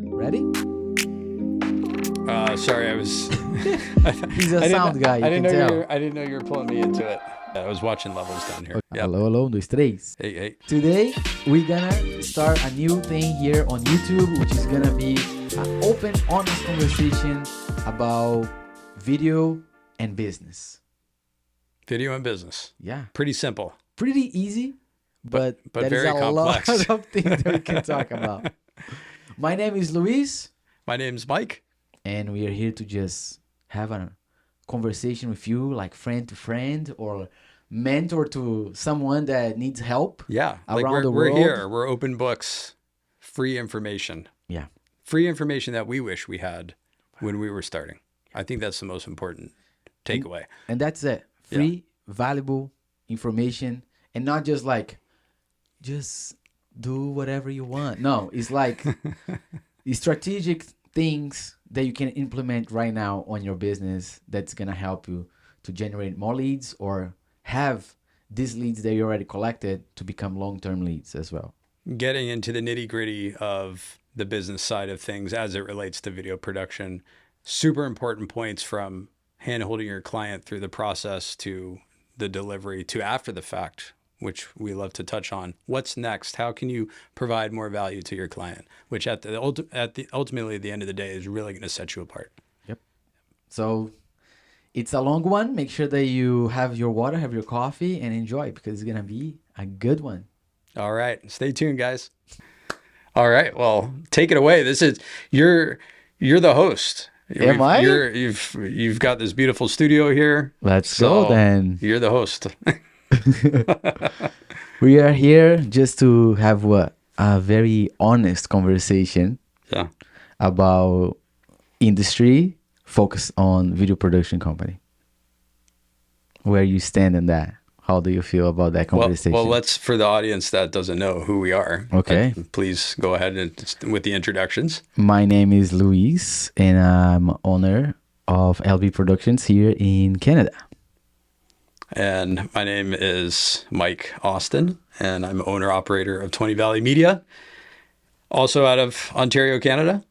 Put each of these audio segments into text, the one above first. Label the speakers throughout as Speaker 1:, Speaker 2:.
Speaker 1: Ready?
Speaker 2: Sorry, I was.
Speaker 1: He's a sound guy, you can tell.
Speaker 2: I didn't know you were pulling me into it. I was watching levels down here.
Speaker 1: Okay.
Speaker 2: Yep.
Speaker 1: Hello, hello, 1, 2, 3.
Speaker 2: Hey.
Speaker 1: Today, we're gonna start a new thing here on YouTube, which is gonna be an open, honest conversation about video and business.
Speaker 2: Video and business.
Speaker 1: Yeah.
Speaker 2: Pretty simple.
Speaker 1: Pretty easy, but
Speaker 2: very
Speaker 1: there is a
Speaker 2: complex.
Speaker 1: lot of things that we can talk about. My name is Luiz,
Speaker 2: My name's Mike.
Speaker 1: and we are here to just have a conversation with you, like friend to friend or mentor to someone that needs help.
Speaker 2: Yeah.
Speaker 1: Around the
Speaker 2: we're
Speaker 1: world.
Speaker 2: here. We're open books, free information.
Speaker 1: Yeah.
Speaker 2: Free information that we wish we had when we were starting. I think that's the most important takeaway.
Speaker 1: And that's it. Free, valuable information, and not just like, just do whatever you want. No, it's like strategic things that you can implement right now on your business that's going to help you to generate more leads or have these leads that you already collected to become long-term leads as well.
Speaker 2: Getting into the nitty-gritty of the business side of things as it relates to video production, super important points from hand-holding your client through the process to the delivery to after the fact, which we love to touch on. What's next? How can you provide more value to your client? Which ultimately at the end of the day is really going to set you apart.
Speaker 1: Yep. So it's a long one. Make sure that you have your water, have your coffee, and enjoy, because it's going to be a good one.
Speaker 2: All right. Stay tuned, guys. All right. Well, take it away. You're the host.
Speaker 1: Am I?
Speaker 2: You've got this beautiful studio here.
Speaker 1: Let's go then.
Speaker 2: You're the host.
Speaker 1: We are here just to have a very honest conversation about industry focused on video production company. Where you stand in that? How do you feel about that conversation?
Speaker 2: Well, let's, for the audience that doesn't know who we are.
Speaker 1: Okay.
Speaker 2: Please go ahead with the introductions.
Speaker 1: My name is Luiz, and I'm owner of LB Productions here in Canada.
Speaker 2: And my name is Mike Austin, and I'm owner-operator of 20 Valley Media, also out of Ontario, Canada.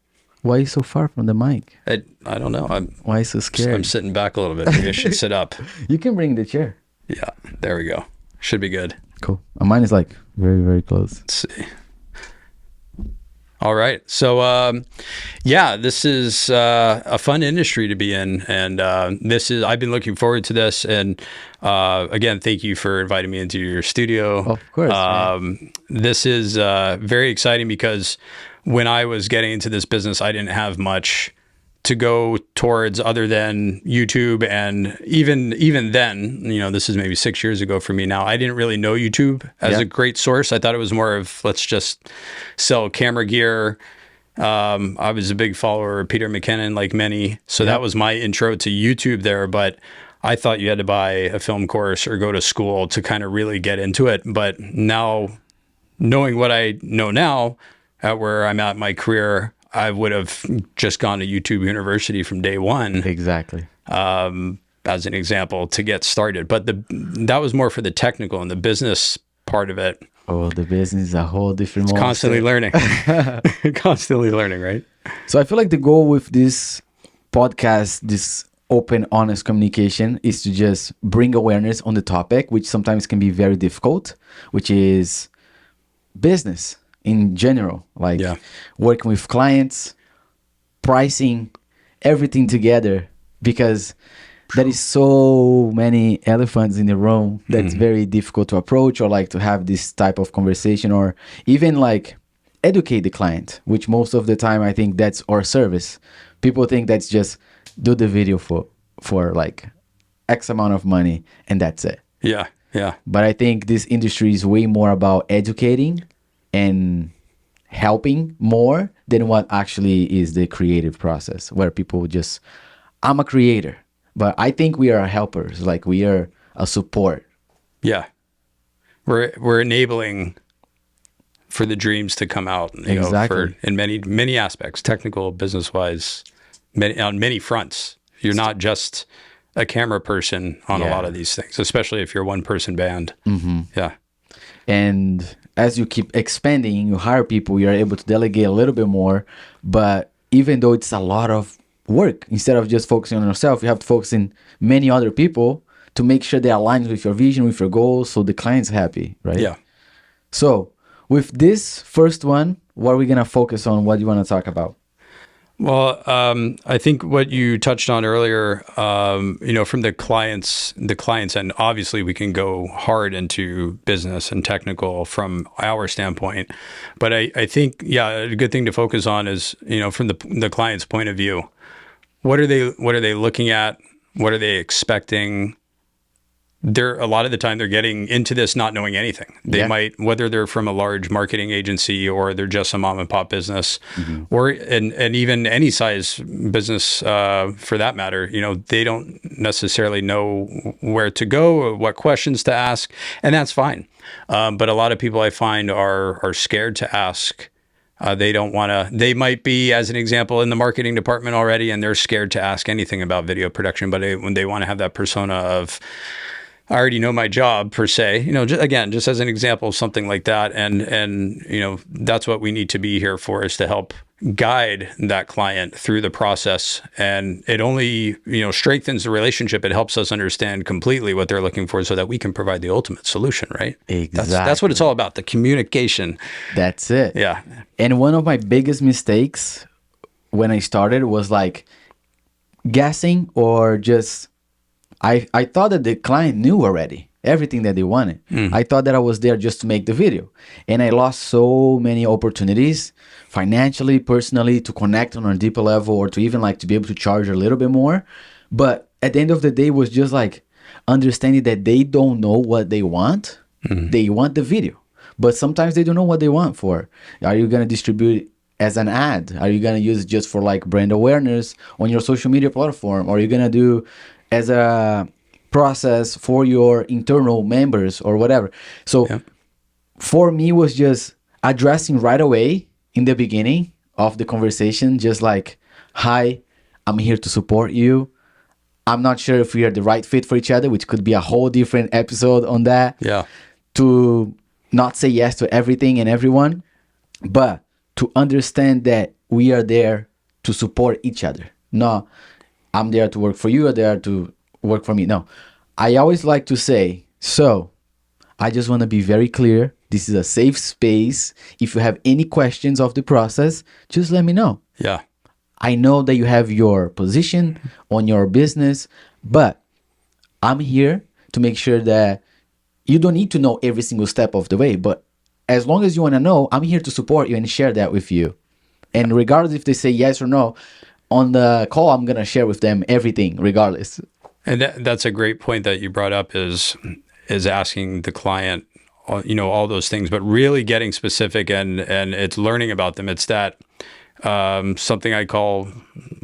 Speaker 1: Why are you so far from the mic?
Speaker 2: I don't know.
Speaker 1: Why so scared?
Speaker 2: I'm sitting back a little bit. Maybe I should sit up.
Speaker 1: You can bring the chair.
Speaker 2: Yeah, there we go. Should be good.
Speaker 1: Cool. Mine is like very, very close.
Speaker 2: Let's see. All right. So, this is a fun industry to be in. And I've been looking forward to this. And again, thank you for inviting me into your studio.
Speaker 1: Of course.
Speaker 2: This is very exciting because when I was getting into this business, I didn't have much to go towards other than YouTube. And even then, this is maybe 6 years ago for me now, I didn't really know YouTube as a great source. I thought it was more of, let's just sell camera gear. I was a big follower of Peter McKinnon, like many. So that was my intro to YouTube there. But I thought you had to buy a film course or go to school to kind of really get into it. But now, knowing what I know now, at where I'm at in my career, I would have just gone to YouTube University from day one.
Speaker 1: Exactly.
Speaker 2: As an example, to get started. But that was more for the technical and the business part of it.
Speaker 1: Oh, the business is a whole different
Speaker 2: It's constantly learning. Constantly learning, right?
Speaker 1: So I feel like the goal with this podcast, this open, honest communication, is to just bring awareness on the topic, which sometimes can be very difficult, which is business in general, like working with clients, pricing, everything together, because there is so many elephants in the room that's very difficult to approach, or like to have this type of conversation, or even like educate the client, which most of the time I think that's our service. People think that's just do the video for like X amount of money and that's it.
Speaker 2: Yeah.
Speaker 1: But I think this industry is way more about educating and helping more than what actually is the creative process, where people just, I'm a creator, but I think we are helpers, like we are a support.
Speaker 2: Yeah. We're enabling for the dreams to come out,
Speaker 1: Exactly.
Speaker 2: In many aspects, technical, business-wise, on many fronts. You're not just a camera person on a lot of these things, especially if you're a one-person band.
Speaker 1: Mm-hmm.
Speaker 2: Yeah.
Speaker 1: And as you keep expanding, you hire people, you're able to delegate a little bit more. But even though it's a lot of work, instead of just focusing on yourself, you have to focus in many other people to make sure they align with your vision, with your goals, so the client's happy, right?
Speaker 2: Yeah.
Speaker 1: So with this first one, what are we going to focus on? What do you want to talk about?
Speaker 2: Well, I think what you touched on earlier, from the clients end, obviously we can go hard into business and technical from our standpoint. But I think, a good thing to focus on is, from the client's point of view, what are they looking at? What are they expecting? A lot of the time they're getting into this not knowing anything. They might, whether they're from a large marketing agency or they're just a mom and pop business, or and even any size business for that matter, they don't necessarily know where to go or what questions to ask, and that's fine. But a lot of people I find are scared to ask. They don't want to, they might be, as an example, in the marketing department already, and they're scared to ask anything about video production, but when they want to have that persona of, I already know my job per se, just as an example of something like that. And that's what we need to be here for, is to help guide that client through the process. And it only, strengthens the relationship. It helps us understand completely what they're looking for so that we can provide the ultimate solution, right?
Speaker 1: Exactly.
Speaker 2: That's what it's all about, the communication.
Speaker 1: That's it.
Speaker 2: Yeah.
Speaker 1: And one of my biggest mistakes when I started was like guessing, or just I thought that the client knew already everything that they wanted. I thought that I was there just to make the video. And I lost so many opportunities financially, personally, to connect on a deeper level, or to even like to be able to charge a little bit more. But at the end of the day, it was just like understanding that they don't know what they want. They want the video, but sometimes they don't know what they want for. Are you going to distribute it as an ad? Are you going to use it just for like brand awareness on your social media platform? Or are you going to do as a process for your internal members or whatever? So for me, it was just addressing right away in the beginning of the conversation, just like, hi, I'm here to support you. I'm not sure if we are the right fit for each other, which could be a whole different episode on that.
Speaker 2: Yeah.
Speaker 1: To not say yes to everything and everyone, but to understand that we are there to support each other. No, I'm there to work for you, or there to work for me. No, I always like to say, so I just want to be very clear. This is a safe space. If you have any questions of the process, just let me know.
Speaker 2: Yeah.
Speaker 1: I know that you have your position on your business, but I'm here to make sure that you don't need to know every single step of the way. But as long as you want to know, I'm here to support you and share that with you. And regardless if they say yes or no, on the call, I'm going to share with them everything regardless.
Speaker 2: And that's a great point that you brought up, is asking the client, all those things, but really getting specific, and it's learning about them. It's that something I call,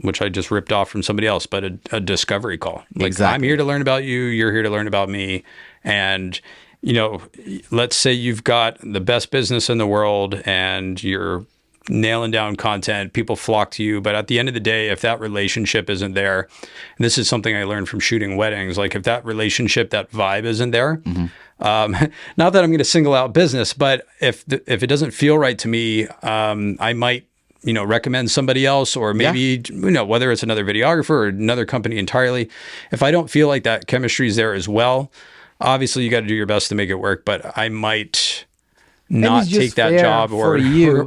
Speaker 2: which I just ripped off from somebody else, but a discovery call. Like, exactly. I'm here to learn about you. You're here to learn about me. And, let's say you've got the best business in the world and you're nailing down content, people flock to you. But at the end of the day, if that relationship isn't there, and this is something I learned from shooting weddings, like if that relationship, that vibe isn't there, not that I'm going to single out business, but if it doesn't feel right to me, I might, recommend somebody else, or maybe, whether it's another videographer or another company entirely. If I don't feel like that chemistry is there as well, obviously you got to do your best to make it work, but I might not take that job or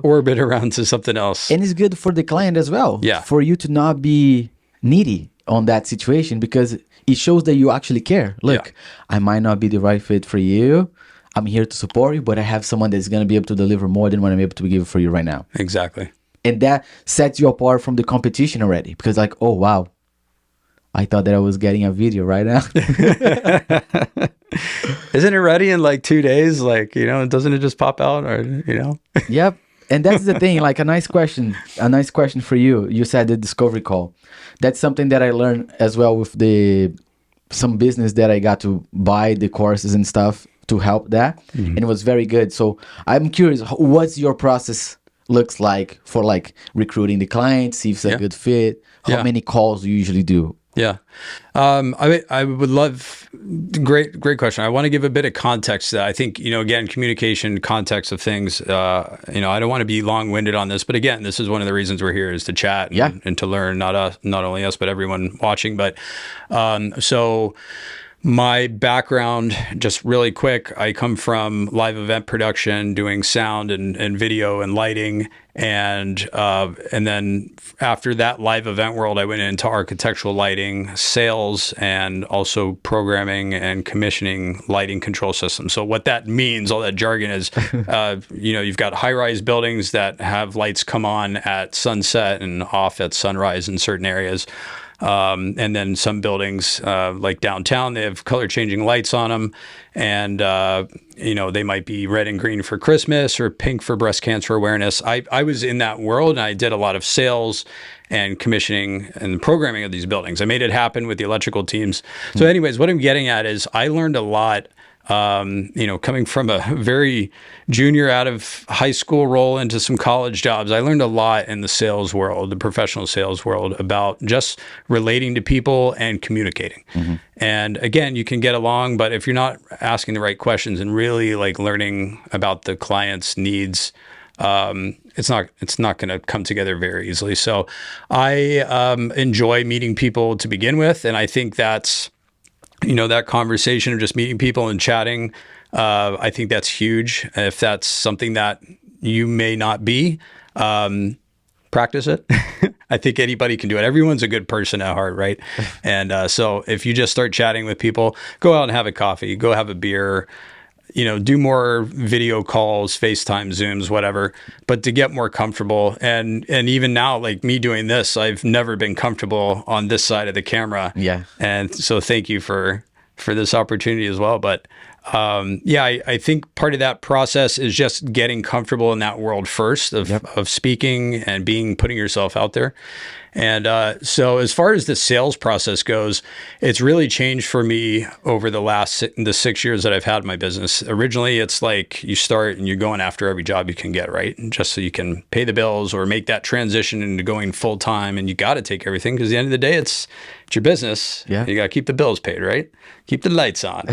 Speaker 2: orbit around to something else.
Speaker 1: And it's good for the client as well.
Speaker 2: Yeah.
Speaker 1: For you to not be needy on that situation, because it shows that you actually care. Look, I might not be the right fit for you. I'm here to support you, but I have someone that's going to be able to deliver more than what I'm able to give for you right now.
Speaker 2: Exactly.
Speaker 1: And that sets you apart from the competition already, because like, oh, wow, I thought that I was getting a video right now.
Speaker 2: Isn't it ready in like 2 days? Like, doesn't it just pop out, or,
Speaker 1: Yep. And that's the thing, like a nice question for you. You said the discovery call. That's something that I learned as well with some business that I got to buy the courses and stuff to help that. And it was very good. So I'm curious, what's your process looks like for like recruiting the client, see if it's a good fit? How many calls do you usually do
Speaker 2: Yeah. I would love, great question. I want to give a bit of context to that. I think, again, communication, context of things, I don't want to be long winded on this, but again, this is one of the reasons we're here is to chat and to learn, not only us, but everyone watching. But, so my background, just really quick, I come from live event production, doing sound and video and lighting. And then after that live event world, I went into architectural lighting, sales, and also programming and commissioning lighting control systems. So what that means, all that jargon is, you've got high-rise buildings that have lights come on at sunset and off at sunrise in certain areas. And then some buildings, like downtown, they have color changing lights on them. And, they might be red and green for Christmas or pink for breast cancer awareness. I was in that world, and I did a lot of sales and commissioning and programming of these buildings. I made it happen with the electrical teams. So anyways, what I'm getting at is I learned a lot, coming from a very junior out of high school role into some college jobs. I learned a lot in the sales world, the professional sales world, about just relating to people and communicating. Mm-hmm. And again, you can get along, but if you're not asking the right questions and really like learning about the client's needs, it's not going to come together very easily. So I enjoy meeting people to begin with, and I think that's that conversation of just meeting people and chatting, I think that's huge. If that's something that you may not be, practice it. I think anybody can do it. Everyone's a good person at heart, right? And so if you just start chatting with people, go out and have a coffee, go have a beer, do more video calls, FaceTime, Zooms, whatever, but to get more comfortable. And even now, like me doing this, I've never been comfortable on this side of the camera. Yeah. And so thank you for this opportunity as well. But I think part of that process is just getting comfortable in that world first of speaking and putting yourself out there. And so as far as the sales process goes, it's really changed for me over the 6 years that I've had my business. Originally, it's like you start and you're going after every job you can get, right? Just so you can pay the bills or make that transition into going full time. And you got to take everything because at the end of the day, it's your business. Yeah. You got to keep the bills paid, right? Keep the lights on.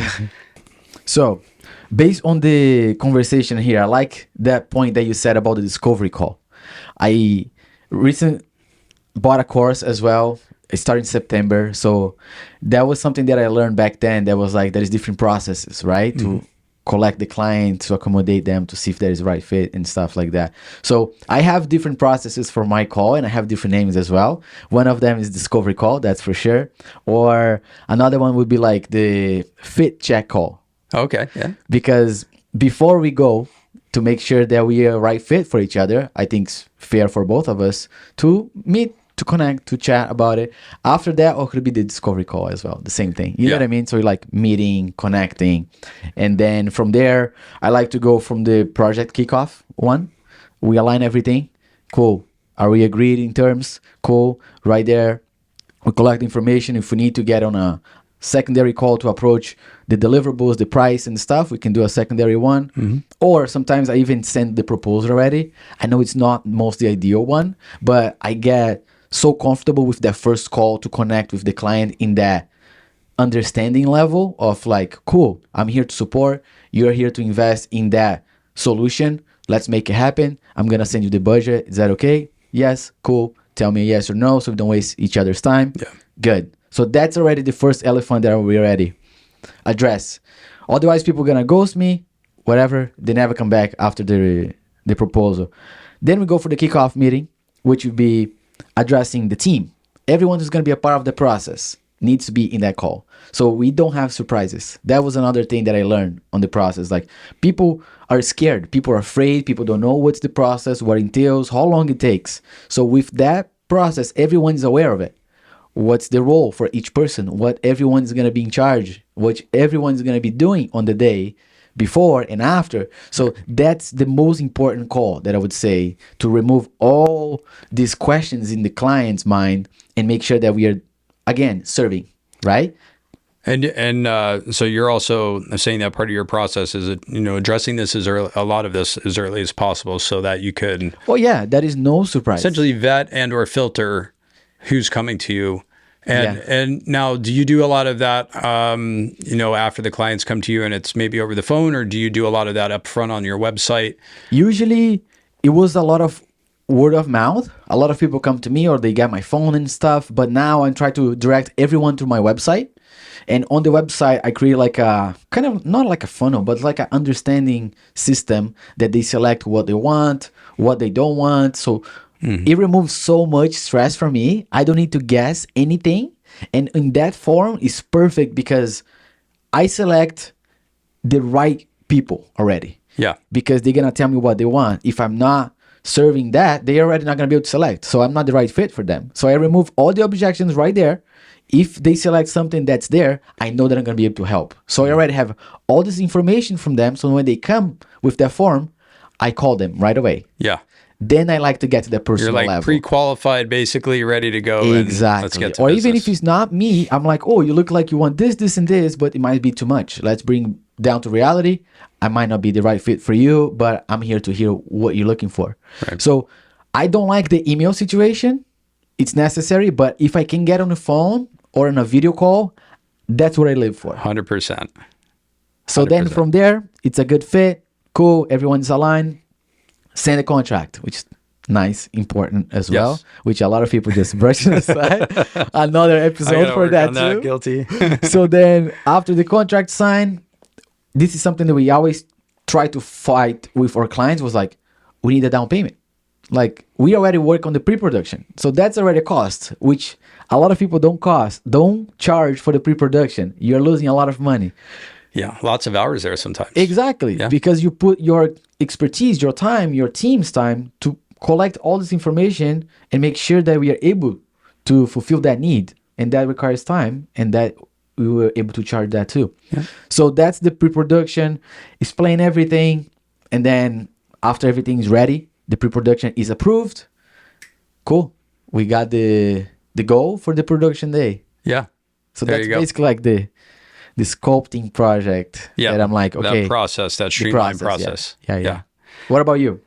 Speaker 1: So based on the conversation here, I like that point that you said about the discovery call. I recently bought a course as well. It started in September. So that was something that I learned back then. That was like, there's different processes, right? Mm-hmm. To collect the client, to accommodate them, to see if there is the right fit and stuff like that. So I have different processes for my call, and I have different names as well. One of them is discovery call, that's for sure. Or another one would be like the fit check call.
Speaker 2: Okay, yeah.
Speaker 1: Because before we go, to make sure that we are a right fit for each other, I think it's fair for both of us to meet, to connect, to chat about it. After that, or could be the discovery call as well, the same thing. You know what I mean? So you're like meeting, connecting. And then from there, I like to go from the project kickoff one. We align everything. Cool. Are we agreed in terms? Cool. Right there. We collect information. If we need to get on a secondary call to approach the deliverables, the price and stuff, we can do a secondary one. Mm-hmm. Or sometimes I even send the proposal already. I know it's not most the ideal one, but I get so comfortable with that first call to connect with the client in that understanding level of like, cool, I'm here to support, you're here to invest in that solution, let's make it happen. I'm gonna send you the budget. Is that okay? Yes, cool. Tell me yes or no so we don't waste each other's time. Yeah. Good. So that's already the first elephant that we already address. Otherwise, people are gonna ghost me, whatever. They never come back after the proposal. Then we go for the kickoff meeting, which would be addressing the team. Everyone who's gonna be a part of the process needs to be in that call. So we don't have surprises. That was another thing that I learned on the process. Like, people are scared. People are afraid. People don't know what's the process, what it entails, how long it takes. So with that process, everyone is aware of it. What's the role for each person, what everyone's going to be in charge, what everyone's going to be doing on the day before and after. So that's the most important call that I would say, to remove all these questions in the client's mind and make sure that we are, again, serving, right?
Speaker 2: And so you're also saying that part of your process is, addressing this as early, a lot of this as early as possible, so that you could.
Speaker 1: Oh yeah, that is no surprise.
Speaker 2: Essentially vet and or filter who's coming to you And now, do you do a lot of that, after the clients come to you and it's maybe over the phone, or do you do a lot of that up front on your website?
Speaker 1: Usually it was a lot of word of mouth. A lot of people come to me or they get my phone and stuff. But now I try to direct everyone to my website. And on the website, I create like a kind of not like a funnel, but like an understanding system that they select what they want, what they don't want. So it removes so much stress for me. I don't need to guess anything. And in that form, it's perfect because I select the right people already.
Speaker 2: Yeah.
Speaker 1: Because they're going to tell me what they want. If I'm not serving that, they're already not going to be able to select. So I'm not the right fit for them. So I remove all the objections right there. If they select something that's there, I know that I'm going to be able to help. So I already have all this information from them. So when they come with their form, I call them right away.
Speaker 2: Yeah.
Speaker 1: Then I like to get to the personal
Speaker 2: You're like
Speaker 1: level.
Speaker 2: pre-qualified, basically ready to go.
Speaker 1: Exactly.
Speaker 2: And let's get to
Speaker 1: or
Speaker 2: business.
Speaker 1: even if it's not me, I'm like, oh, you look like you want this, this, and this, but it might be too much. Let's bring down to reality. I might not be the right fit for you, but I'm here to hear what you're looking for.
Speaker 2: Right.
Speaker 1: So I don't like the email situation. It's necessary, but if I can get on the phone or on a video call, that's what I live for.
Speaker 2: 100%.
Speaker 1: So then from there, it's a good fit. Cool. Everyone's aligned. Send a contract, which is nice, important as well, which a lot of people just brush aside. Another episode for that too.
Speaker 2: Guilty.
Speaker 1: So then after the contract signed, this is something that we always try to fight with our clients was like, we need a down payment. Like we already work on the pre-production. So that's already a cost, which a lot of people don't charge for the pre-production. You're losing a lot of money.
Speaker 2: Yeah, lots of hours there sometimes.
Speaker 1: Exactly. Yeah. Because you put your expertise, your time, your team's time to collect all this information and make sure that we are able to fulfill that need. And that requires time, and that we were able to charge that too. Yeah. So that's the pre-production, explain everything. And then after everything is ready, the pre-production is approved. Cool. We got the goal for the production day.
Speaker 2: Yeah.
Speaker 1: So that's basically like the sculpting project that I'm like, okay.
Speaker 2: That process, that streamlined process.
Speaker 1: Yeah. What about you?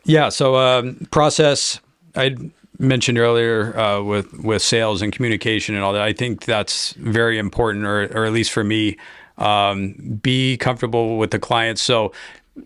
Speaker 2: Yeah. So process, I mentioned earlier with sales and communication and all that. I think that's very important, or at least for me, be comfortable with the clients. So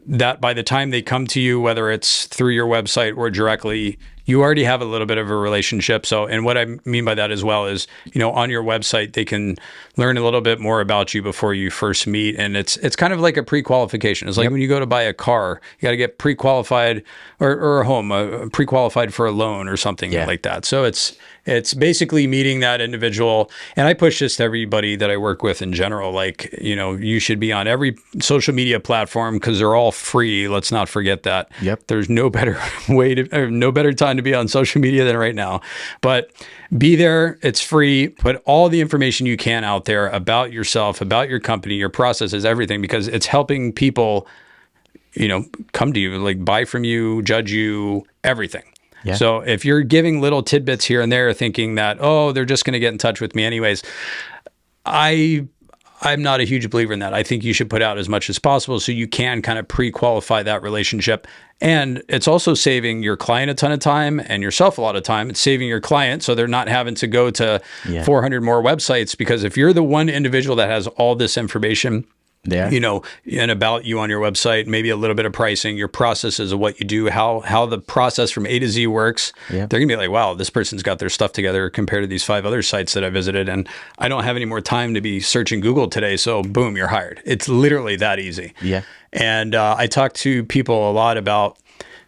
Speaker 2: that by the time they come to you, whether it's through your website or directly, you already have a little bit of a relationship. So, and what I mean by that as well is, on your website, they can learn a little bit more about you before you first meet. And it's kind of like a pre-qualification. It's like when you go to buy a car, you got to get pre-qualified or a home, pre-qualified for a loan or something like that. So it's basically meeting that individual. And I push this to everybody that I work with in general. Like, you should be on every social media platform because they're all free. Let's not forget that.
Speaker 1: Yep.
Speaker 2: There's no better no better time to be on social media than right now. But be there. It's free. Put all the information you can out there about yourself, about your company, your processes, everything, because it's helping people, come to you, like buy from you, judge you, everything. Yeah. So if you're giving little tidbits here and there thinking that, they're just going to get in touch with me anyways, I'm not a huge believer in that. I think you should put out as much as possible so you can kind of pre-qualify that relationship. And it's also saving your client a ton of time and yourself a lot of time. It's saving your client so they're not having to go to 400 more websites, because if you're the one individual that has all this information, and about you on your website, maybe a little bit of pricing, your processes of what you do, how the process from A to Z works, they're going to be like, wow, this person's got their stuff together compared to these 5 other sites that I visited. And I don't have any more time to be searching Google today. So boom, you're hired. It's literally that easy. Yeah. And I talk to people a lot about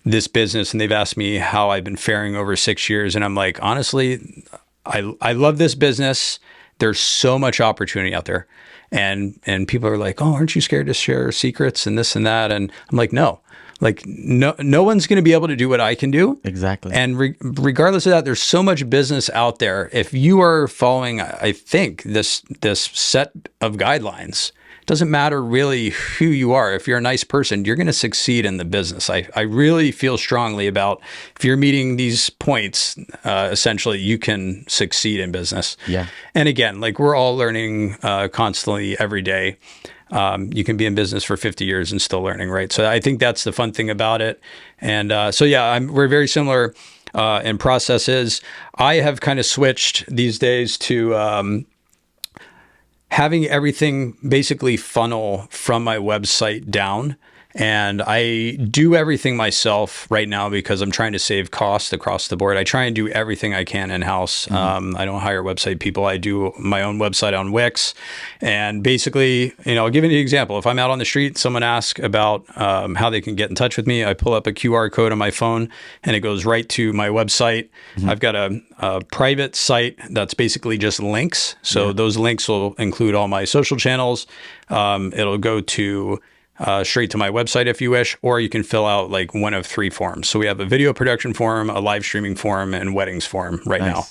Speaker 2: this business, and they've asked me how I've been faring over 6 years. And I'm like, honestly, I love this business. There's so much opportunity out there. And people are like, oh, aren't you scared to share secrets and this and that? And I'm like, no one's going to be able to do what I can do.
Speaker 1: Exactly.
Speaker 2: And regardless of that, there's so much business out there. If you are following, I think, this set of guidelines, it doesn't matter really who you are. If you're a nice person, you're going to succeed in the business. I really feel strongly about if you're meeting these points, essentially, you can succeed in business. Yeah. And again, like we're all learning constantly every day. You can be in business for 50 years and still learning, right? So I think that's the fun thing about it. And we're very similar. and processes. I have kind of switched these days to having everything basically funnel from my website down. And I do everything myself right now because I'm trying to save costs across the board. I try and do everything I can in-house. I don't hire website people. I do my own website on Wix. And basically, I'll give you an example. If I'm out on the street, someone asks about how they can get in touch with me, I pull up a QR code on my phone and it goes right to my website. I've got a private site that's basically just links. So those links will include all my social channels. It'll go to straight to my website if you wish, or you can fill out like one of 3 forms. So we have a video production form, a live streaming form, and weddings form right now.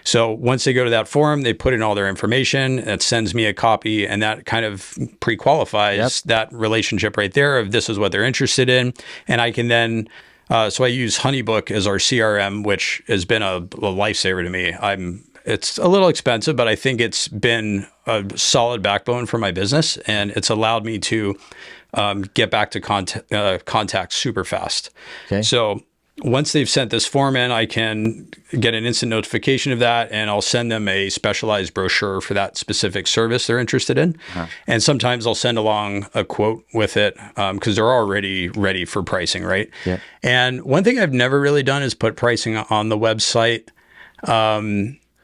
Speaker 2: So once they go to that form, they put in all their information. It sends me a copy, and that kind of pre-qualifies that relationship right there of this is what they're interested in. And I can then so I use Honeybook as our CRM, which has been a lifesaver to me. It's a little expensive, but I think it's been a solid backbone for my business, and it's allowed me to get back to contact super fast. Okay. So once they've sent this form in, I can get an instant notification of that, and I'll send them a specialized brochure for that specific service they're interested in. And sometimes I'll send along a quote with it because they're already ready for pricing, right? Yeah. And one thing I've never really done is put pricing on the website.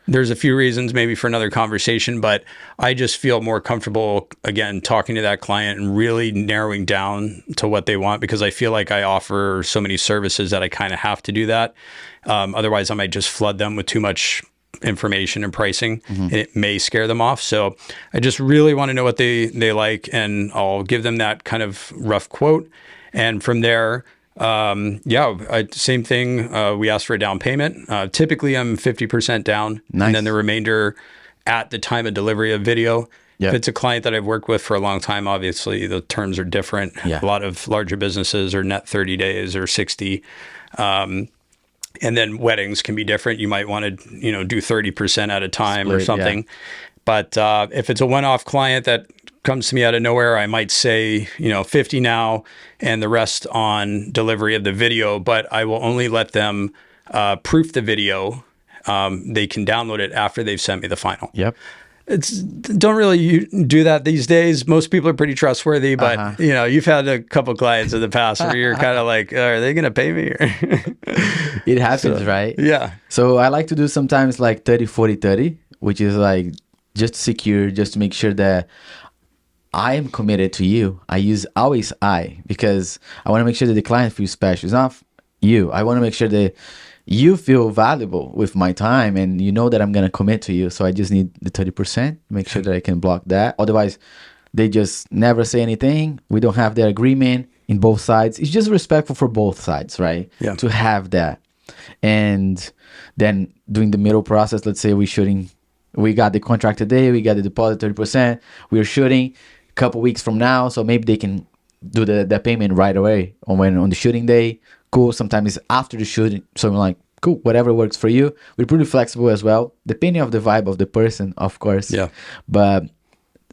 Speaker 2: There's a few reasons, maybe for another conversation, but I just feel more comfortable, again, talking to that client and really narrowing down to what they want, because I feel like I offer so many services that I kind of have to do that. Otherwise, I might just flood them with too much information and pricing, and it may scare them off. So I just really want to know what they like, and I'll give them that kind of rough quote. And from there, same thing. We ask for a down payment. Typically I'm 50% down, and then the remainder at the time of delivery of video. If it's a client that I've worked with for a long time, obviously the terms are different. A lot of larger businesses are net 30 days or 60. And then weddings can be different. You might want to, do 30% at a time or something. But if it's a one-off client that comes to me out of nowhere, I might say, 50 now and the rest on delivery of the video, but I will only let them proof the video. They can download it after they've sent me the final. Don't really do that these days. Most people are pretty trustworthy, but you've had a couple clients in the past where you're kind of like, are they going to pay me?
Speaker 1: It happens, right?
Speaker 2: Yeah.
Speaker 1: So I like to do sometimes like 30, 40, 30, which is like just secure, just to make sure that I am committed to you. I use always I, because I want to make sure that the client feels special. It's not you. I want to make sure that you feel valuable with my time, and you know that I'm going to commit to you. So I just need the 30%, make sure that I can block that. Otherwise, they just never say anything. We don't have that agreement in both sides. It's just respectful for both sides, right? Yeah. To have that. And then doing the middle process, let's say we got the contract today, we got the deposit 30%, we're shooting a couple weeks from now, so maybe they can do the payment right away on the shooting day. Cool. Sometimes it's after the shooting, so I'm like, cool, whatever works for you. We're pretty flexible as well, depending on the vibe of the person, of course. Yeah. But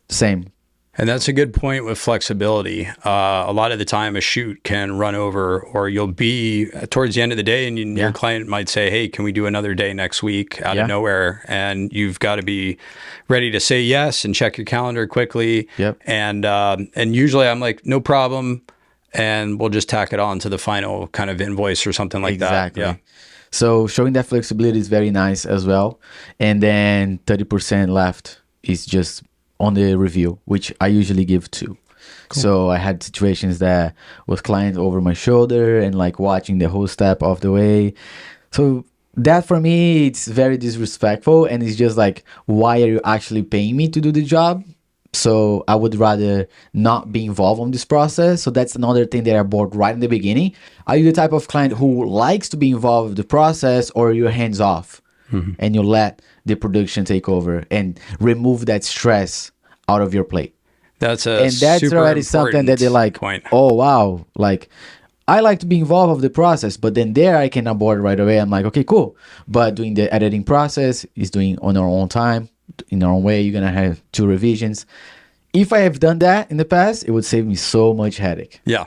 Speaker 1: same.
Speaker 2: And that's a good point with flexibility. A lot of the time a shoot can run over, or you'll be towards the end of the day and your client might say, hey, can we do another day next week out of nowhere? And you've got to be ready to say yes and check your calendar quickly. And usually I'm like, no problem. And we'll just tack it on to the final kind of invoice or something like that. Yeah.
Speaker 1: So showing that flexibility is very nice as well. And then 30% left is just on the review, which I usually give 2. Cool. So I had situations that was clients over my shoulder and like watching the whole step of the way. So that for me, it's very disrespectful, and it's just like, why are you actually paying me to do the job? So I would rather not be involved in this process. So that's another thing that I bought right in the beginning. Are you the type of client who likes to be involved with the process, or you're hands off and you let the production take over and remove that stress out of your plate?
Speaker 2: That's
Speaker 1: already something that they're like, point. Oh, wow. Like, I like to be involved with the process, but then there I can abort right away. I'm like, okay, cool. But doing the editing process is doing on our own time, in our own way. You're going to have 2 revisions. If I have done that in the past, it would save me so much headache.
Speaker 2: Yeah.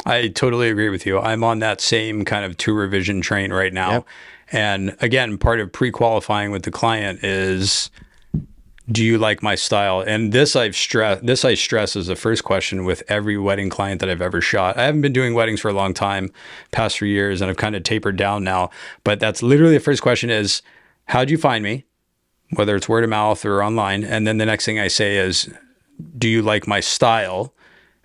Speaker 2: I totally agree with you. I'm on that same kind of 2 revision train right now.
Speaker 1: Yep.
Speaker 2: And again, part of pre-qualifying with the client is, do you like my style? And this I stress as the first question with every wedding client that I've ever shot. I haven't been doing weddings for a long time, past 3 years, and I've kind of tapered down now. But that's literally the first question is, how'd you find me? Whether it's word of mouth or online. And then the next thing I say is, do you like my style?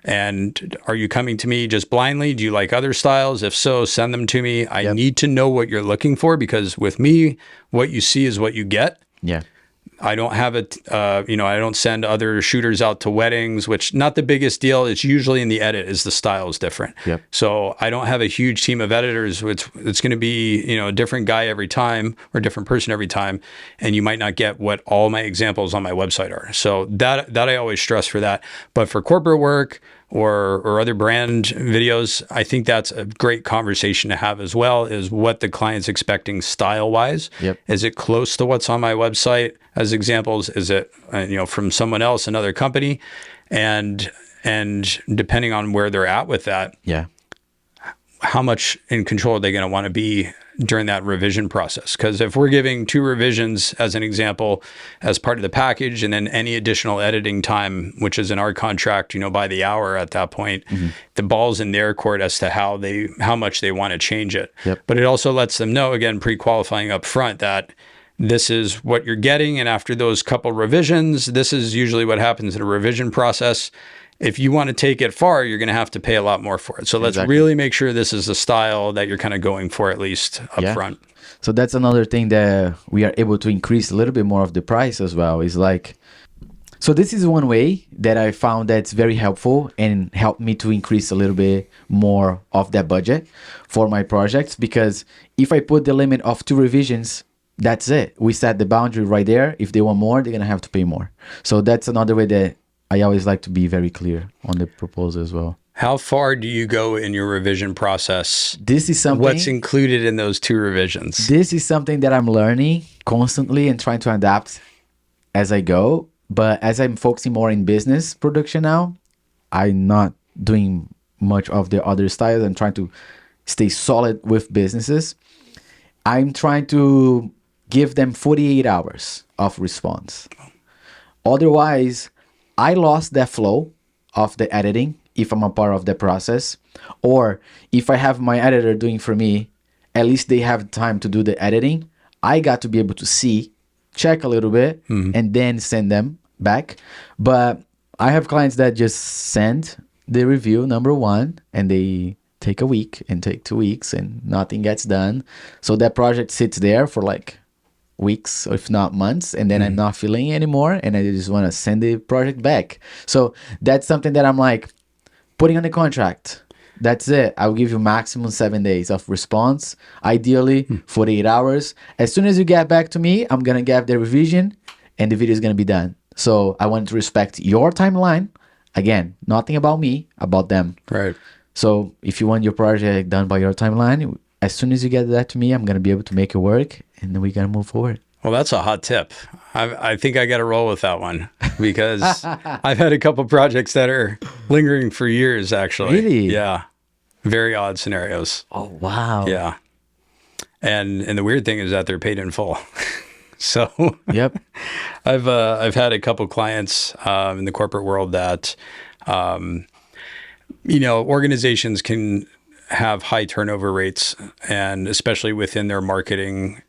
Speaker 2: And are you coming to me just blindly? Do you like other styles? If so, send them to me. I need to know what you're looking for, because with me, what you see is what you get.
Speaker 1: Yeah.
Speaker 2: I don't have I don't send other shooters out to weddings, which not the biggest deal. It's usually in the edit is the style is different.
Speaker 1: Yep.
Speaker 2: So I don't have a huge team of editors. It's going to be, a different guy every time or a different person every time. And you might not get what all my examples on my website are. So that I always stress for that. But for corporate work or other brand videos, I think that's a great conversation to have as well, is what the client's expecting style wise.
Speaker 1: Yep.
Speaker 2: Is it close to what's on my website as examples? Is it, from someone else, another company? And depending on where they're at with that,
Speaker 1: Yeah.
Speaker 2: how much in control are they going to want to be during that revision process? Because if we're giving 2 revisions as an example as part of the package, and then any additional editing time, which is in our contract, by the hour at that point, the ball's in their court as to how much they want to change it.
Speaker 1: Yep.
Speaker 2: But it also lets them know, again, pre-qualifying up front, that this is what you're getting. And after those couple revisions, this is usually what happens in a revision process. If you want to take it far, you're going to have to pay a lot more for it. So let's really make sure this is the style that you're kind of going for, at least up front.
Speaker 1: So that's another thing that we are able to increase a little bit more of the price as well. Is like, so this is one way that I found that's very helpful and helped me to increase a little bit more of that budget for my projects. Because if I put the limit of 2 revisions, that's it. We set the boundary right there. If they want more, they're going to have to pay more. So that's another way that I always like to be very clear on the proposal as well.
Speaker 2: How far do you go in your revision process?
Speaker 1: This is something.
Speaker 2: What's included in those 2 revisions?
Speaker 1: This is something that I'm learning constantly and trying to adapt as I go. But as I'm focusing more in business production now, I'm not doing much of the other styles. I'm trying to stay solid with businesses. I'm trying to give them 48 hours of response. Otherwise, I lost that flow of the editing if I'm a part of the process. Or if I have my editor doing for me, at least they have time to do the editing. I got to be able to see, check a little bit, and then send them back. But I have clients that just send the review, number 1, and they take a week and take 2 weeks and nothing gets done. So that project sits there for like weeks, if not months, and then I'm not feeling it anymore, and I just want to send the project back. So that's something that I'm like putting on the contract. That's it. I'll give you maximum 7 days of response, ideally 48 hours. As soon as you get back to me, I'm gonna get the revision and the video is gonna be done. So I want to respect your timeline. Again, nothing about me, about them.
Speaker 2: Right.
Speaker 1: So if you want your project done by your timeline, as soon as you get that to me, I'm going to be able to make it work, and then we got to move forward.
Speaker 2: Well, that's a hot tip. I think I got to roll with that one, because I've had a couple projects that are lingering for years, actually.
Speaker 1: Really?
Speaker 2: Yeah. Very odd scenarios.
Speaker 1: Oh, wow.
Speaker 2: Yeah. And the weird thing is that they're paid in full. So
Speaker 1: Yep.
Speaker 2: I've had a couple clients in the corporate world that, organizations can have high turnover rates, and especially within their marketing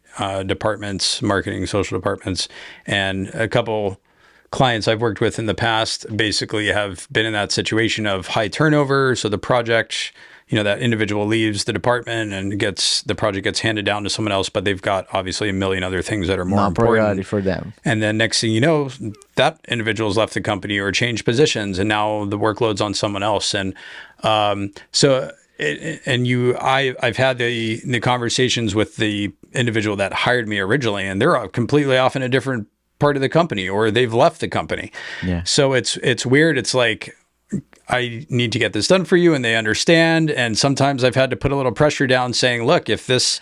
Speaker 2: departments, marketing social departments. And a couple clients I've worked with in the past basically have been in that situation of high turnover. So the project, that individual leaves the department and the project gets handed down to someone else, but they've got obviously a million other things that are more important.
Speaker 1: Priority for them.
Speaker 2: And then next thing you know, that individual's left the company or changed positions, and now the workload's on someone else. And I've had the conversations with the individual that hired me originally, and they're completely off in a different part of the company, or they've left the company.
Speaker 1: Yeah.
Speaker 2: So it's weird. It's like, I need to get this done for you, and they understand. And sometimes I've had to put a little pressure down saying, look, if this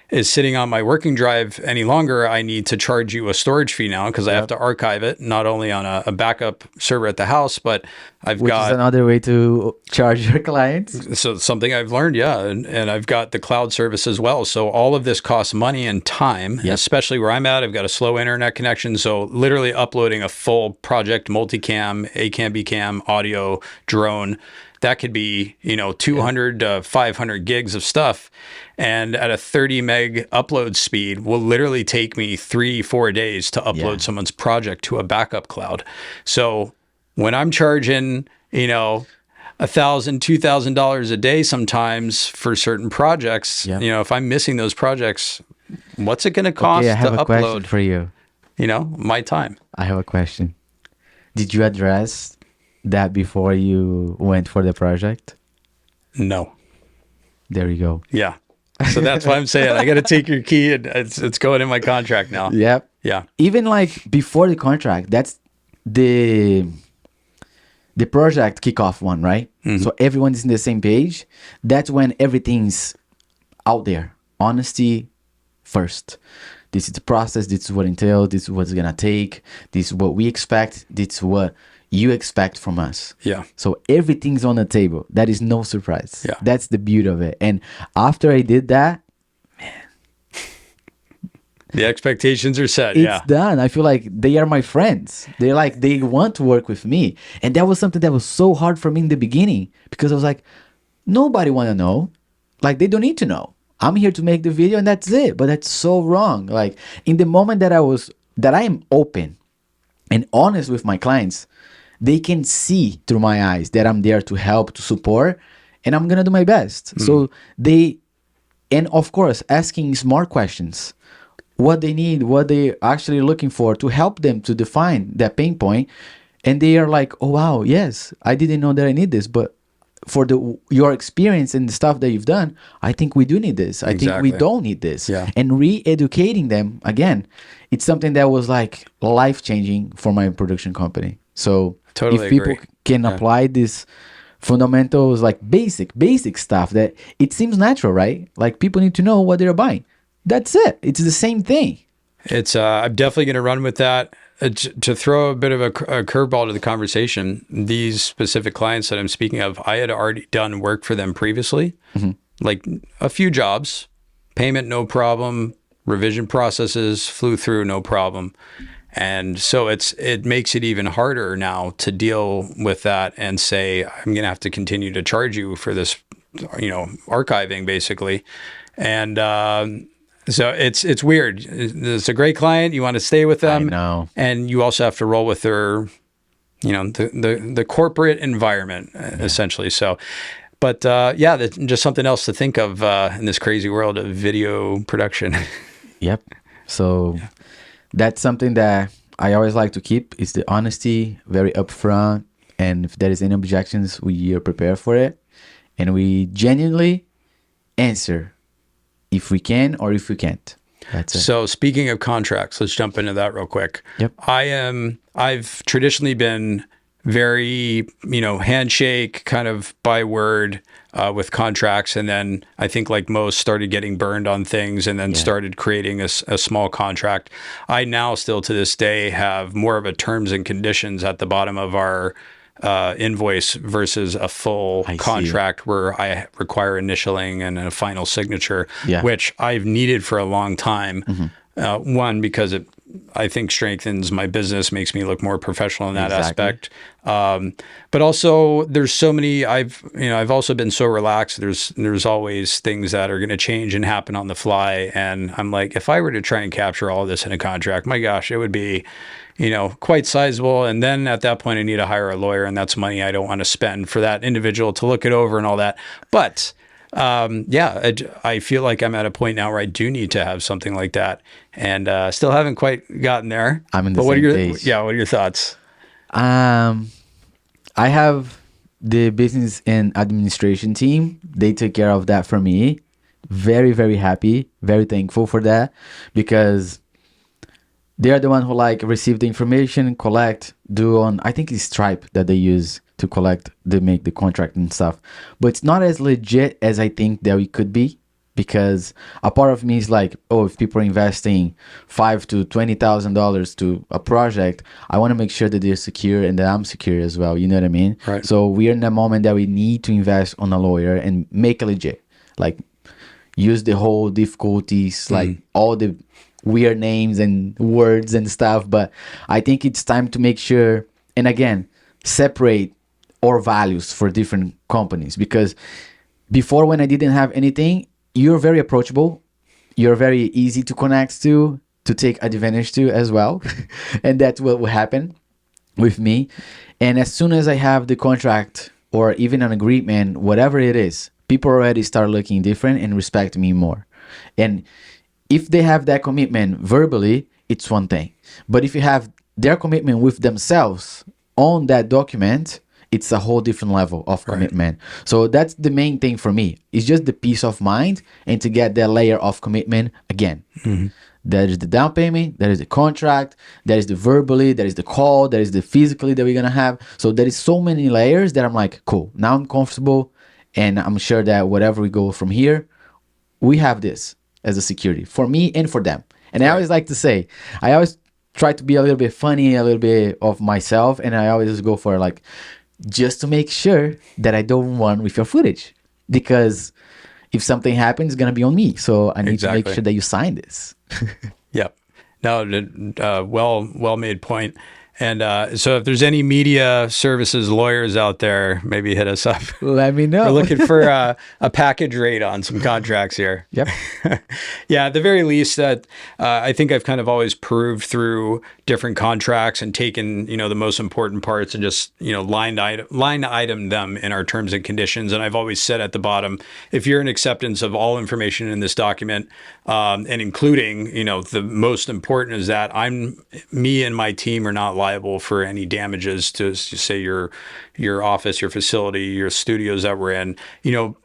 Speaker 2: is sitting on my working drive any longer, I need to charge you a storage fee now because I have to archive it, not only on a backup server at the house, but
Speaker 1: Which is another way to charge your clients.
Speaker 2: So something I've learned, yeah, and I've got the cloud service as well. So all of this costs money and time, especially where I'm at. I've got a slow internet connection, so literally uploading a full project, multicam, A-cam, B-cam, audio, drone, that could be 200 to 500 gigs of stuff, and at a 30 meg upload speed will literally take me 3-4 days to upload someone's project to a backup cloud. So when I'm charging, $1,000, $2,000 a day sometimes for certain projects, if I'm missing those projects, what's it going to cost
Speaker 1: I have
Speaker 2: to
Speaker 1: a question
Speaker 2: upload?
Speaker 1: for you.
Speaker 2: My time.
Speaker 1: I have a question. Did you address that before you went for the project?
Speaker 2: No.
Speaker 1: There you go.
Speaker 2: Yeah. So that's why I'm saying I got to take your key, and it's going in my contract now.
Speaker 1: Yep.
Speaker 2: Yeah.
Speaker 1: Even like before the contract, that's the project kickoff one, right? Mm-hmm. So everyone's in the same page. That's when everything's out there. Honesty first. This is the process. This is what entails. This is what's gonna take. This is what we expect. This is what you expect from us.
Speaker 2: Yeah.
Speaker 1: So everything's on the table. That is no surprise.
Speaker 2: Yeah.
Speaker 1: That's the beauty of it. And after I did that,
Speaker 2: the expectations are set.
Speaker 1: It's done. I feel like they are my friends. They're like, they want to work with me. And that was something that was so hard for me in the beginning, because I was like, nobody want to know. Like, they don't need to know. I'm here to make the video and that's it. But that's so wrong. Like, in the moment that I am open and honest with my clients, they can see through my eyes that I'm there to help, to support, and I'm going to do my best. So and of course, asking smart questions, what they need, what they're actually looking for, to help them to define that pain point. And they are like, oh, wow, yes, I didn't know that I need this, but for your experience and the stuff that you've done, I think we do need this. I think we don't need this.
Speaker 2: Yeah.
Speaker 1: And re-educating them, again, it's something that was like life-changing for my production company. So if people can apply these fundamentals, like basic stuff that it seems natural, right? Like, people need to know what they're buying. That's it. It's the same thing.
Speaker 2: It's I'm definitely going to run with that. To throw a bit of a curveball to the conversation, these specific clients that I'm speaking of, I had already done work for them previously, like a few jobs, payment no problem, revision processes flew through no problem. And so it makes it even harder now to deal with that and say, I'm going to have to continue to charge you for this, archiving basically. And so it's weird. It's a great client. You want to stay with them.
Speaker 1: I know.
Speaker 2: And you also have to roll with their, the corporate environment, essentially. So, but that's just something else to think of in this crazy world of video production.
Speaker 1: Yep. So that's something that I always like to keep, is the honesty, very upfront. And if there is any objections, we are prepared for it. And we genuinely answer if we can or if we can't. That's it.
Speaker 2: So speaking of contracts, let's jump into that real quick.
Speaker 1: Yep.
Speaker 2: I've traditionally been very, handshake, kind of by word with contracts. And then I think, like most, started getting burned on things and then started creating a small contract. I now still to this day have more of a terms and conditions at the bottom of our invoice versus a full contract where I require initialing and a final signature, which I've needed for a long time. One, because it, I think, strengthens my business, makes me look more professional in that aspect. But also, there's so many. I've also been so relaxed. There's always things that are going to change and happen on the fly, and I'm like, if I were to try and capture all of this in a contract, my gosh, it would be, quite sizable. And then at that point, I need to hire a lawyer, and that's money I don't want to spend for that individual to look it over and all that. But I feel like I'm at a point now where I do need to have something like that, and still haven't quite gotten there.
Speaker 1: I'm in the same page.
Speaker 2: What are your thoughts?
Speaker 1: I have the business and administration team. They take care of that for me. Very, very happy, very thankful for that, because they are the one who receive the information, collect, do on, I think it's Stripe that they use to collect, they make the contract and stuff. But it's not as legit as I think that it could be, because a part of me is like, oh, if people are investing $5,000 to $20,000 to a project, I want to make sure that they're secure and that I'm secure as well. You know what I mean?
Speaker 2: Right.
Speaker 1: So we're in the moment that we need to invest on a lawyer and make it legit. Like, use the whole difficulties, like all the weird names and words and stuff. But I think it's time to make sure, and again, separate our values for different companies, because before, when I didn't have anything, you're very approachable, you're very easy to connect to take advantage to as well. And that's what will happen with me. And as soon as I have the contract or even an agreement, whatever it is, people already start looking different and respect me more. And if they have that commitment verbally, it's one thing. But if you have their commitment with themselves on that document, it's a whole different level of commitment. So that's the main thing for me. It's just the peace of mind and to get that layer of commitment again. There is the down payment, there is the contract, there is the verbally, there is the call, there is the physically that we're going to have. So there is so many layers that I'm like, cool, now I'm comfortable. And I'm sure that whatever we go from here, we have this as a security for me and for them. And I always like to say, I always try to be a little bit funny, a little bit of myself. And I always go for like, just to make sure that I don't run with your footage, because if something happens, it's going to be on me. So I need to make sure that you sign this.
Speaker 2: Yep. No, well made point. And so if there's any media services lawyers out there, maybe hit us up.
Speaker 1: Let me know.
Speaker 2: We're looking for a package rate on some contracts here.
Speaker 1: Yep.
Speaker 2: Yeah, at the very least, that I think I've kind of always proved through different contracts and taken, the most important parts and just, line item them in our terms and conditions. And I've always said at the bottom, if you're in acceptance of all information in this document, and including, the most important is that me and my team are not liable for any damages to say your office, your facility, your studios that we're in,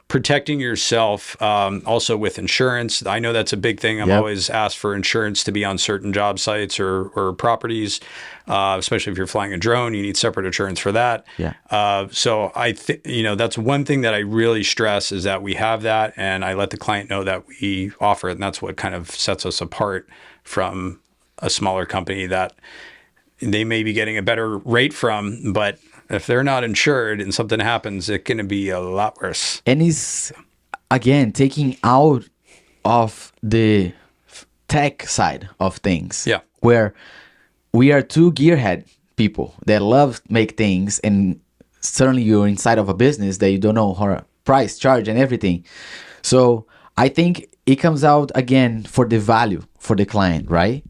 Speaker 2: protecting yourself, also with insurance. I know that's a big thing. I'm always asked for insurance to be on certain job sites or properties, especially if you're flying a drone, you need separate insurance for that.
Speaker 1: Yeah.
Speaker 2: So I think, that's one thing that I really stress is that we have that, and I let the client know that we offer it. And that's what kind of sets us apart from a smaller company that they may be getting a better rate from, but if they're not insured and something happens, it's going to be a lot worse.
Speaker 1: And it's, again, taking out of the tech side of things.
Speaker 2: Yeah.
Speaker 1: Where we are two gearhead people that love make things, and certainly you're inside of a business that you don't know how to price, charge, and everything. So I think it comes out, again, for the value for the client, right?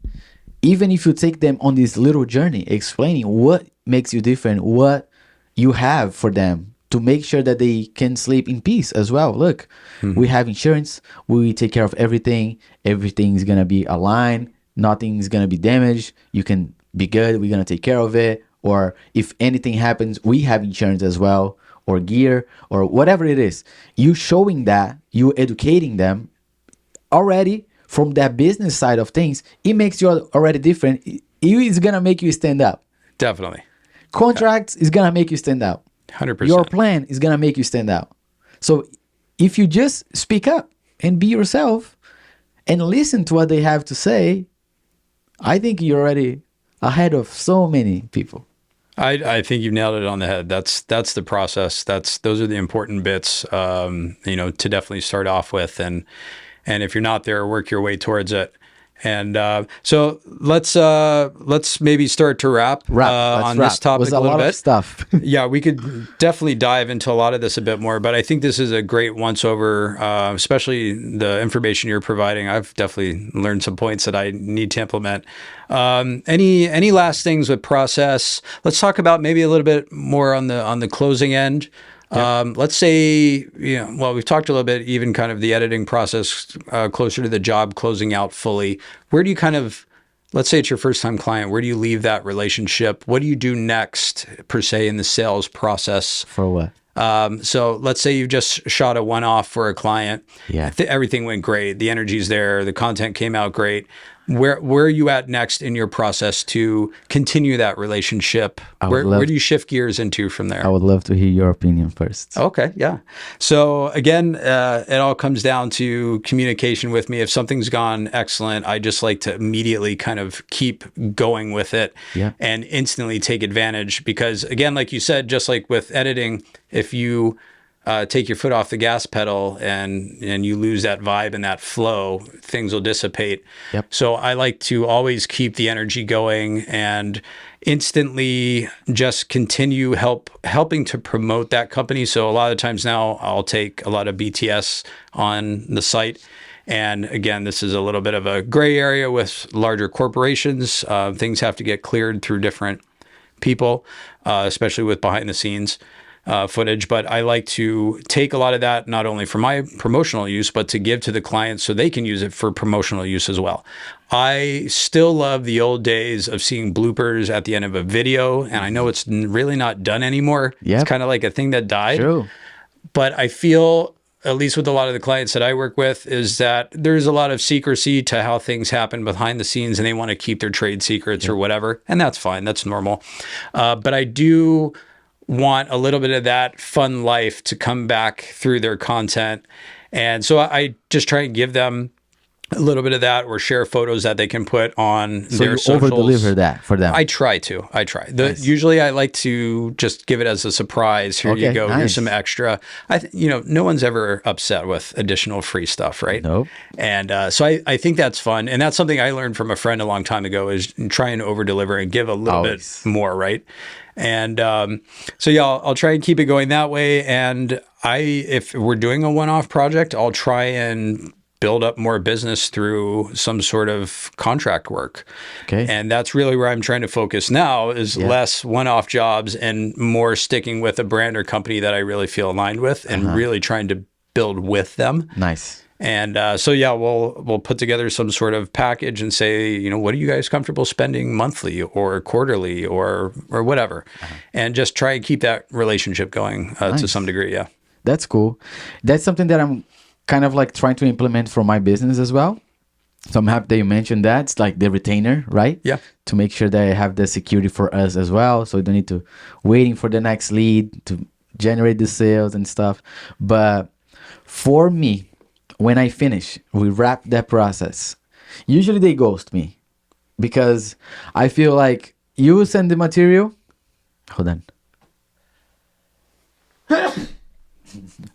Speaker 1: Even if you take them on this little journey, explaining what makes you different, what you have for them, to make sure that they can sleep in peace as well. Look, we have insurance. We take care of everything. Everything's going to be aligned. Nothing's going to be damaged. You can be good. We're going to take care of it. Or if anything happens, we have insurance as well, or gear, or whatever it is. You showing that, you educating them already from that business side of things, it makes you already different. It's going to make you stand up.
Speaker 2: Definitely.
Speaker 1: Contracts is going to make you stand out.
Speaker 2: 100%.
Speaker 1: Your plan is going to make you stand out. So if you just speak up and be yourself and listen to what they have to say, I think you're already ahead of so many people.
Speaker 2: I think you've nailed it on the head. That's the process. Those are the important bits, to definitely start off with. And if you're not there, work your way towards it. And so let's maybe start to wrap on this topic a little bit.
Speaker 1: Of stuff.
Speaker 2: Yeah, we could definitely dive into a lot of this a bit more, but I think this is a great once over, especially the information you're providing. I've definitely learned some points that I need to implement. Any last things with process? Let's talk about maybe a little bit more on the closing end. Let's say, we've talked a little bit, even kind of the editing process, closer to the job closing out fully. Where do you let's say it's your first time client, where do you leave that relationship? What do you do next, per se, in the sales process?
Speaker 1: For what?
Speaker 2: So let's say you just shot a one-off for a client.
Speaker 1: Yeah.
Speaker 2: Everything went great. The energy's there. The content came out great. where are you at next in your process to continue that relationship? Where do you shift gears into from there?
Speaker 1: I would love to hear your opinion first.
Speaker 2: Okay, yeah. So again, it all comes down to communication with me. If something's gone excellent, I just like to immediately kind of keep going with it and instantly take advantage. Because again, like you said, just like with editing, if you take your foot off the gas pedal and you lose that vibe and that flow, things will dissipate.
Speaker 1: Yep.
Speaker 2: So I like to always keep the energy going and instantly just continue helping to promote that company. So a lot of times now I'll take a lot of BTS on the site. And again, this is a little bit of a gray area with larger corporations. Things have to get cleared through different people, especially with behind the scenes footage. But I like to take a lot of that, not only for my promotional use, but to give to the clients so they can use it for promotional use as well. I still love the old days of seeing bloopers at the end of a video. And I know it's really not done anymore. It's kind of like a thing that died.
Speaker 1: True.
Speaker 2: But I feel, at least with a lot of the clients that I work with, is that there's a lot of secrecy to how things happen behind the scenes, and they want to keep their trade secrets or whatever. And that's fine. That's normal. But I do want a little bit of that fun life to come back through their content. And so I just try and give them a little bit of that, or share photos that they can put on their socials. So you
Speaker 1: over-deliver that for them?
Speaker 2: I try. Nice. Usually I like to just give it as a surprise. Here you go. Nice. Here's some extra. No one's ever upset with additional free stuff, right?
Speaker 1: Nope.
Speaker 2: And so I think that's fun. And that's something I learned from a friend a long time ago, is try and over-deliver and give a little bit more, right? And so yeah, I'll try and keep it going that way. And if we're doing a one-off project, I'll try and build up more business through some sort of contract work.
Speaker 1: Okay.
Speaker 2: And that's really where I'm trying to focus now, is less one-off jobs and more sticking with a brand or company that I really feel aligned with, and really trying to build with them.
Speaker 1: Nice.
Speaker 2: And so yeah, we'll put together some sort of package and say, what are you guys comfortable spending monthly or quarterly or whatever, and just try and keep that relationship going to some degree. Yeah,
Speaker 1: that's cool. That's something that I'm kind of like trying to implement for my business as well. So I'm happy that you mentioned that. It's like the retainer, right?
Speaker 2: Yeah.
Speaker 1: To make sure that I have the security for us as well, so we don't need to waiting for the next lead to generate the sales and stuff. But for me, when I finish, we wrap that process. Usually they ghost me, because I feel like you send the material. Hold on.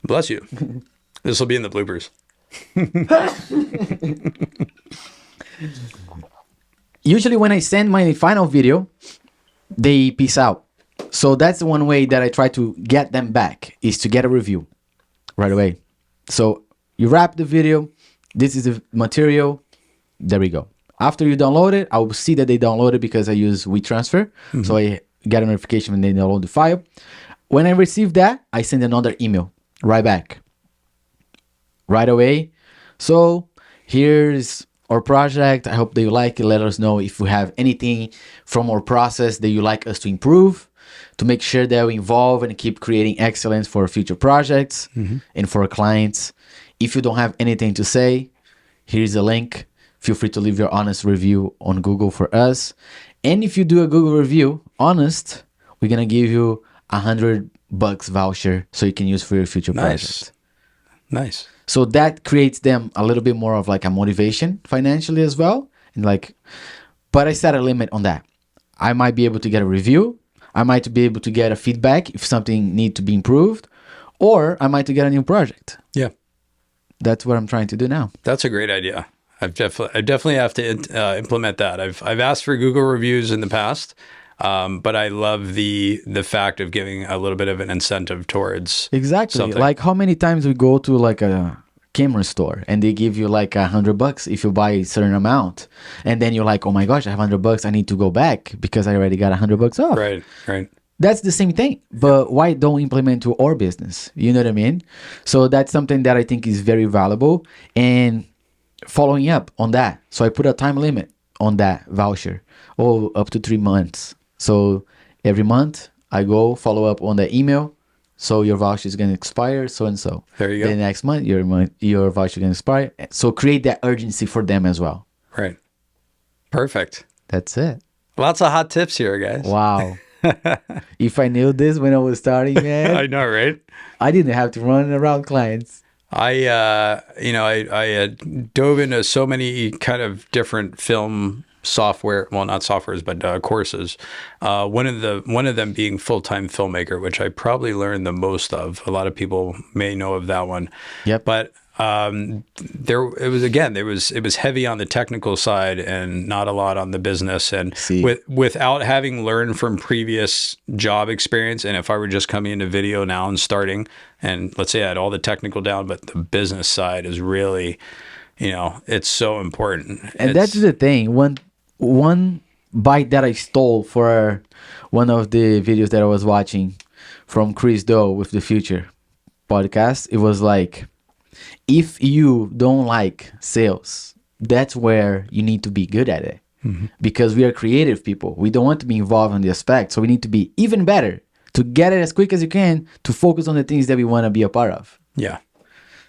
Speaker 2: Bless you. This will be in the bloopers.
Speaker 1: Usually when I send my final video, they peace out. So that's the one way that I try to get them back, is to get a review right away. So you wrap the video, this is the material, there we go. After you download it, I will see that they downloaded, because I use WeTransfer. So I get a notification when they download the file. When I receive that, I send another email right back. Right away. So here's our project. I hope that you like it. Let us know if we have anything from our process that you like us to improve, to make sure that we involve and keep creating excellence for future projects and for our clients. If you don't have anything to say, here's a link. Feel free to leave your honest review on Google for us. And if you do a Google review, honest, we're going to give you $100 voucher so you can use for your future projects.
Speaker 2: Nice.
Speaker 1: So that creates them a little bit more of like a motivation financially as well. And but I set a limit on that. I might be able to get a review. I might be able to get a feedback if something needs to be improved, or I might get a new project.
Speaker 2: Yeah.
Speaker 1: That's what I'm trying to do now.
Speaker 2: That's a great idea. I definitely have to implement that. I've asked for Google reviews in the past. But I love the fact of giving a little bit of an incentive towards something.
Speaker 1: Like how many times we go to like a camera store and they give you like $100 if you buy a certain amount, and then you're like, oh my gosh, I have $100, I need to go back because I already got $100 off.
Speaker 2: Right.
Speaker 1: That's the same thing, but why don't implement to our business? You know what I mean? So that's something that I think is very valuable, and following up on that. So I put a time limit on that voucher, up to 3 months. So every month I go follow up on the email. So your voucher is going to expire, so and so.
Speaker 2: There you go.
Speaker 1: The next month, your voucher is going to expire. So create that urgency for them as well.
Speaker 2: Right. Perfect.
Speaker 1: That's it.
Speaker 2: Lots of hot tips here, guys.
Speaker 1: Wow. If I knew this when I was starting, man,
Speaker 2: I know, right?
Speaker 1: I didn't have to run around clients.
Speaker 2: I dove into so many kind of different film software, well, not softwares, but courses. One of them being Full-Time Filmmaker, which I probably learned the most of. A lot of people may know of that one.
Speaker 1: Yep.
Speaker 2: But it was heavy on the technical side and not a lot on the business. And without having learned from previous job experience, and if I were just coming into video now and starting, and let's say I had all the technical down, but the business side is really, it's so important.
Speaker 1: And that's the thing. One bite that I stole for one of the videos that I was watching from Chris Doe with the Future podcast, it was like, if you don't like sales, that's where you need to be good at it. Because we are creative people. We don't want to be involved in the aspect. So we need to be even better to get it as quick as you can to focus on the things that we want to be a part of.
Speaker 2: Yeah.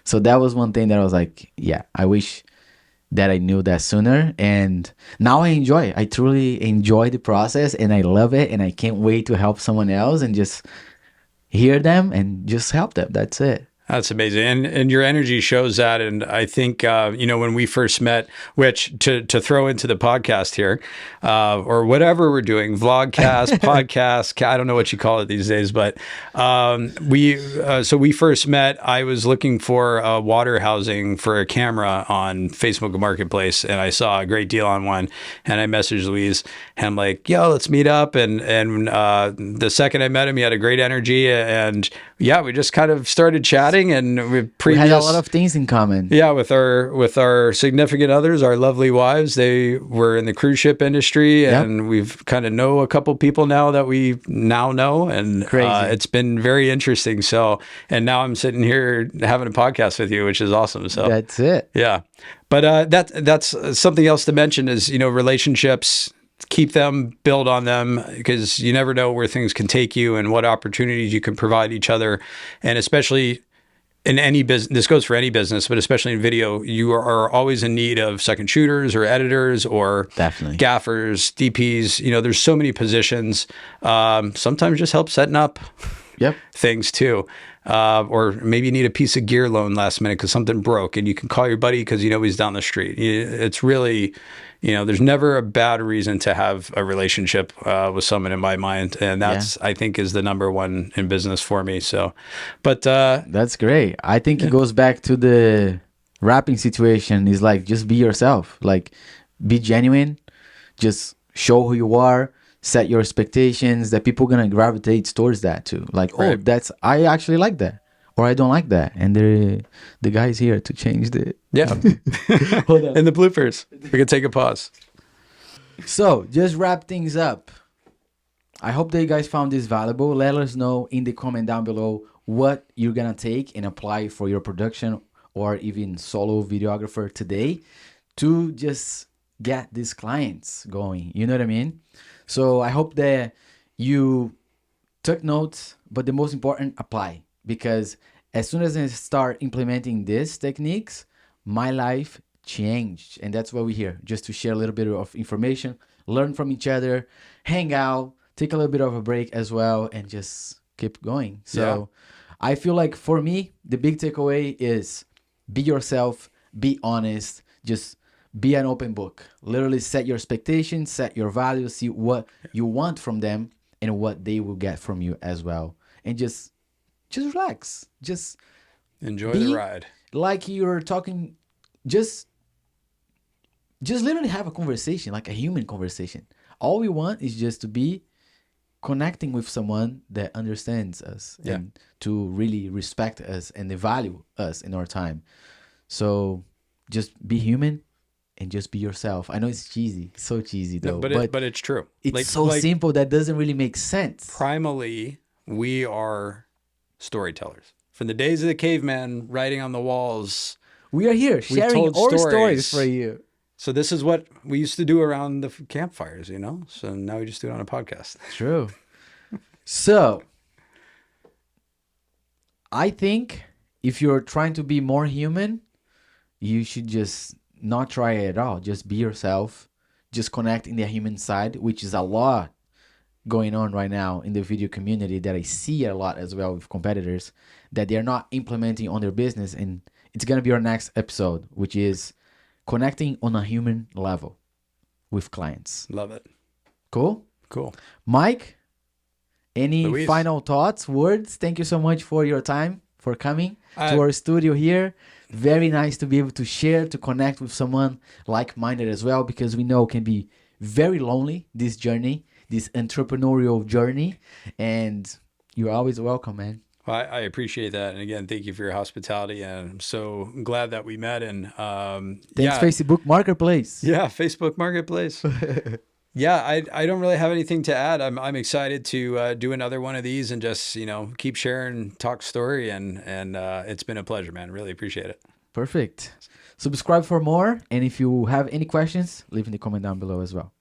Speaker 1: So that was one thing that I was like, yeah, I wish that I knew that sooner. And now I truly enjoy the process and I love it. And I can't wait to help someone else and just hear them and just help them. That's it.
Speaker 2: That's amazing. And your energy shows that. And I think, when we first met, which to throw into the podcast here, or whatever we're doing, vlogcast, podcast, I don't know what you call it these days, but we first met. I was looking for a water housing for a camera on Facebook Marketplace, and I saw a great deal on one. And I messaged Luiz, and I'm like, yo, let's meet up. And the second I met him, he had a great energy. And yeah, we just kind of started chatting. And we
Speaker 1: had a lot of things in common.
Speaker 2: Yeah, with our significant others, our lovely wives. They were in the cruise ship industry, and we've kind of know a couple people now that we now know, and it's been very interesting. So, and now I'm sitting here having a podcast with you, which is awesome. So
Speaker 1: that's it.
Speaker 2: Yeah, but that's something else to mention is relationships. Keep them, build on them, because you never know where things can take you and what opportunities you can provide each other, and especially in any business, this goes for any business, but especially in video, you are always in need of second shooters or editors or
Speaker 1: definitely
Speaker 2: gaffers, DPs. There's so many positions. Sometimes just help setting up things too. Or maybe you need a piece of gear loan last minute because something broke and you can call your buddy because he's down the street. It's really, there's never a bad reason to have a relationship with someone in my mind. And that's, I think, is the number one in business for me. So, but
Speaker 1: that's great. I think it goes back to the rapping situation is like, just be yourself, like be genuine, just show who you are. Set your expectations that people are going to gravitate towards that too. Like, right. I actually like that. Or I don't like that. And the guy's here to change the...
Speaker 2: Yeah. Hold on. In the bloopers. We can take a pause.
Speaker 1: So, just wrap things up. I hope that you guys found this valuable. Let us know in the comment down below what you're going to take and apply for your production or even solo videographer today to just get these clients going. You know what I mean? So I hope that you took notes, but the most important, apply. Because as soon as I start implementing these techniques, my life changed. And that's why we're here, just to share a little bit of information, learn from each other, hang out, take a little bit of a break as well, and just keep going. So I feel like for me, the big takeaway is be yourself, be honest, just be an open book. Literally set your expectations, set your values, see what you want from them and what they will get from you as well. And just relax. Just
Speaker 2: enjoy the ride.
Speaker 1: Like you're talking, just literally have a conversation, like a human conversation. All we want is just to be connecting with someone that understands us and to really respect us and they value us in our time. So just be human. And just be yourself. I know it's cheesy. It's so cheesy though.
Speaker 2: No, but it's true.
Speaker 1: It's so simple that doesn't really make sense.
Speaker 2: Primally, we are storytellers. From the days of the caveman writing on the walls.
Speaker 1: We are here sharing our stories for you.
Speaker 2: So this is what we used to do around the campfires, So now we just do it on a podcast.
Speaker 1: True. So, I think if you're trying to be more human, you should just not try it at all. Just be yourself. just connecting the human side, which is a lot going on right now in the video community that I see a lot as well with competitors that they are not implementing on their business. And it's going to be our next episode, which is connecting on a human level with clients.
Speaker 2: Love it.
Speaker 1: Cool?
Speaker 2: Cool.
Speaker 1: Mike, any
Speaker 2: Luis.
Speaker 1: final thoughts, words? Thank you so much for your time, for coming to our studio here. Very nice to be able to share, to connect with someone like-minded as well, because we know it can be very lonely, this journey, this entrepreneurial journey. And you're always welcome, man.
Speaker 2: Well, I appreciate that. And again, thank you for your hospitality. And I'm so glad that we met. And
Speaker 1: Thanks, Facebook Marketplace.
Speaker 2: Yeah, Facebook Marketplace. Yeah, I don't really have anything to add. I'm excited to do another one of these and just, keep sharing, talk story. And it's been a pleasure, man. Really appreciate it.
Speaker 1: Perfect. Subscribe for more. And if you have any questions, leave in the comment down below as well.